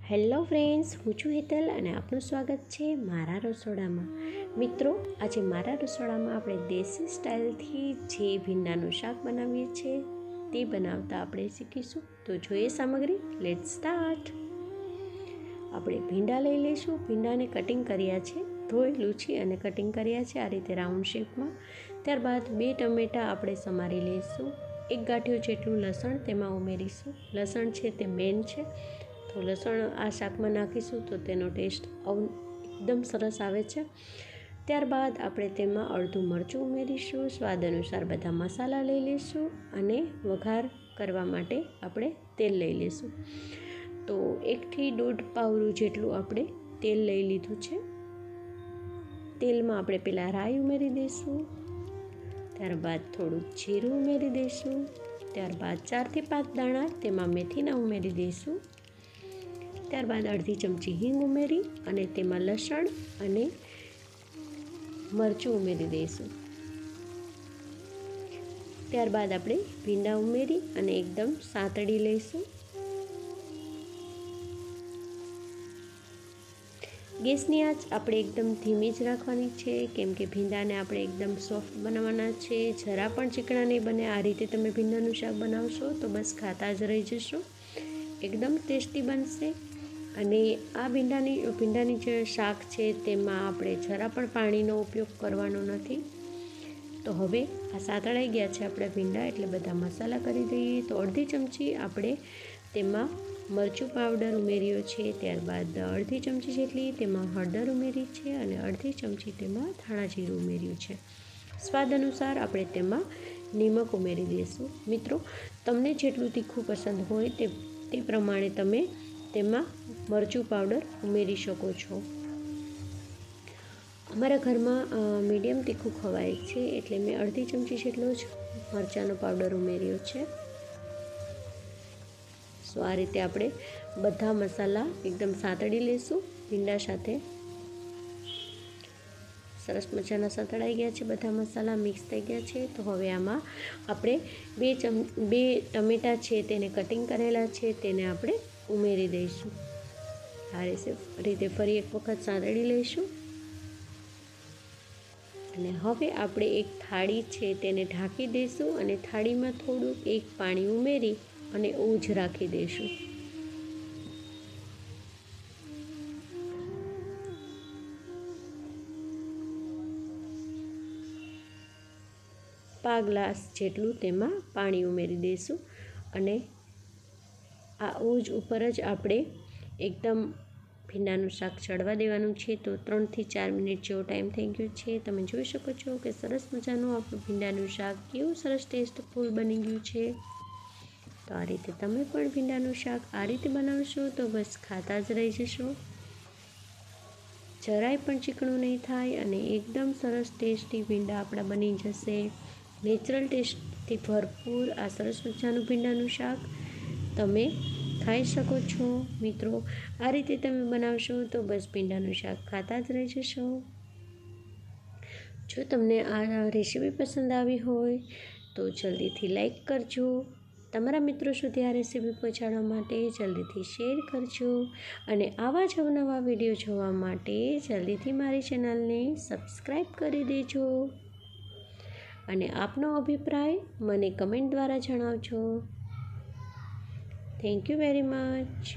Hello friends, હું છું હેતલ અને આપનું સ્વાગત છે મારા રસોડામાં. મિત્રો, આજે મારા રસોડામાં આપણે દેશી સ્ટાઇલથી જે ભીંડાનું શાક બનાવીએ છીએ તે બનાવતા આપણે શીખીશું. તો જોઈએ સામગ્રી. Let's start. આપણે ભીંડા લઈ લઈશું. ભીંડાને કટિંગ કર્યા છે, ધોઈ લૂછી અને કટિંગ કર્યા છે આ રીતે રાઉન્ડ શેપમાં. ત્યારબાદ 2 ટમેટાં આપણે સમારી લઈશું. 1 ગાંઠિયો જેટલું લસણ તેમાં ઉમેરીશું. લસણ છે તે મેન છે, તો લસણ આ શાકમાં નાખીશું તો તેનો ટેસ્ટ એકદમ સરસ આવે છે. ત્યારબાદ આપણે તેમાં અડધું મરચું ઉમેરીશું. સ્વાદ અનુસાર બધા મસાલા લઈ લઈશું અને વઘાર કરવા માટે આપણે તેલ લઈ લઈશું. તો 1 થી 1.5 પાવરું જેટલું આપણે તેલ લઈ લીધું છે. તેલમાં આપણે પહેલાં રાઈ ઉમેરી દઈશું. ત્યારબાદ થોડું જીરું ઉમેરી દઈશું. ત્યારબાદ 4 થી 5 દાણા તેમાં મેથીના ઉમેરી દઈશું. ત્યારબાદ અડધી ચમચી હિંગ ઉમેરી અને તેમાં લસણ અને મરચું ઉમેરી દઈશું. ત્યારબાદ આપણે ભીંડા ઉમેરી અને એકદમ સાંતળી લઈશું. ગેસની આંચ આપણે એકદમ ધીમી જ રાખવાની છે, કેમ કે ભીંડાને આપણે એકદમ સોફ્ટ બનાવવાના છે. જરા પણ ચીકણા નહીં બને. આ રીતે તમે ભીંડાનું શાક બનાવશો તો બસ ખાતા જ રહી જશો. એકદમ ટેસ્ટી બનશે. અને આ ભીંડાની જે શાક છે તેમાં આપણે જરા પણ પાણીનો ઉપયોગ કરવાનો નથી. તો હવે આ સાંતળાઈ ગયા છે આપણા ભીંડા, એટલે બધા મસાલા કરી દઈએ. તો અડધી ચમચી આપણે તેમાં મરચું પાવડર ઉમેર્યો છે. ત્યારબાદ અડધી ચમચી જેટલી તેમાં હળદર ઉમેરી છે અને અડધી ચમચી તેમાં ધાણા જીરું ઉમેર્યું છે. સ્વાદ અનુસાર આપણે તેમાં નિમક ઉમેરી દઈશું. મિત્રો, તમને જેટલું તીખું પસંદ હોય તે પ્રમાણે તમે તેમાં મરચું પાવડર ઉમેરી શકો છો. અમારા ઘરમાં મીડિયમ તીખું ખવાય છે, એટલે મેં અડધી ચમચી જેટલો જ મરચાંનો પાવડર ઉમેર્યો છે. સો આ રીતે આપણે બધા મસાલા એકદમ સાંતળી લઈશું ભીંડા સાથે. સરસ મજાના સાંતળાઈ ગયા છે, બધા મસાલા મિક્સ થઈ ગયા છે. તો હવે આમાં આપણે 2 ટમેટાં છે તેને કટિંગ કરેલા છે તેને આપણે ઉમેરી દઈશું. આ રીતે ફરી એક વખત સાંતળી લઈશું. અને હવે આપણે એક થાળી છે તેને ઢાંકી દઈશું અને થાળીમાં થોડું પાણી ઉમેરી અને ઓજ રાખી દઈશું. પા ગ્લાસ જેટલું તેમાં પાણી ઉમેરી દઈશું અને આ ઓજ ઉપર જ આપણે એકદમ ભીંડાનું શાક ચડવા દેવાનું છે. તો 3 થી 4 મિનિટ જેવો ટાઈમ થઈ ગયો છે. તમે જોઈ શકો છો કે સરસ મજાનું આપણું ભીંડાનું શાક કેવું સરસ ટેસ્ટફુલ બની ગયું છે. તો આ રીતે તમે પણ ભીંડાનું શાક આ રીતે બનાવશો તો બસ ખાતા જ રહી જશો. જરાય પણ ચીકણું નહીં થાય અને એકદમ સરસ ટેસ્ટી ભીંડા આપણા બની જશે. નેચરલ ટેસ્ટથી ભરપૂર આ સરસ મજાનું ભીંડાનું શાક તમે ખાઈ શકો છો. મિત્રો, આ રીતે તમે બનાવશો તો બસ ભીંડાનું શાક ખાતા જ રહી જશો. જો તમને આ રેસીપી પસંદ આવી હોય તો જલ્દીથી લાઈક કરજો. તમારા મિત્રો સુધી આ રેસીપી પહોંચાડવા માટે જલ્દીથી શેર કરજો. અને આવા જ અવનવા વિડીયો જોવા માટે જલ્દીથી મારી ચેનલને સબસ્ક્રાઈબ કરી દેજો. અને આપનો અભિપ્રાય મને કમેન્ટ દ્વારા જણાવજો. Thank you very much.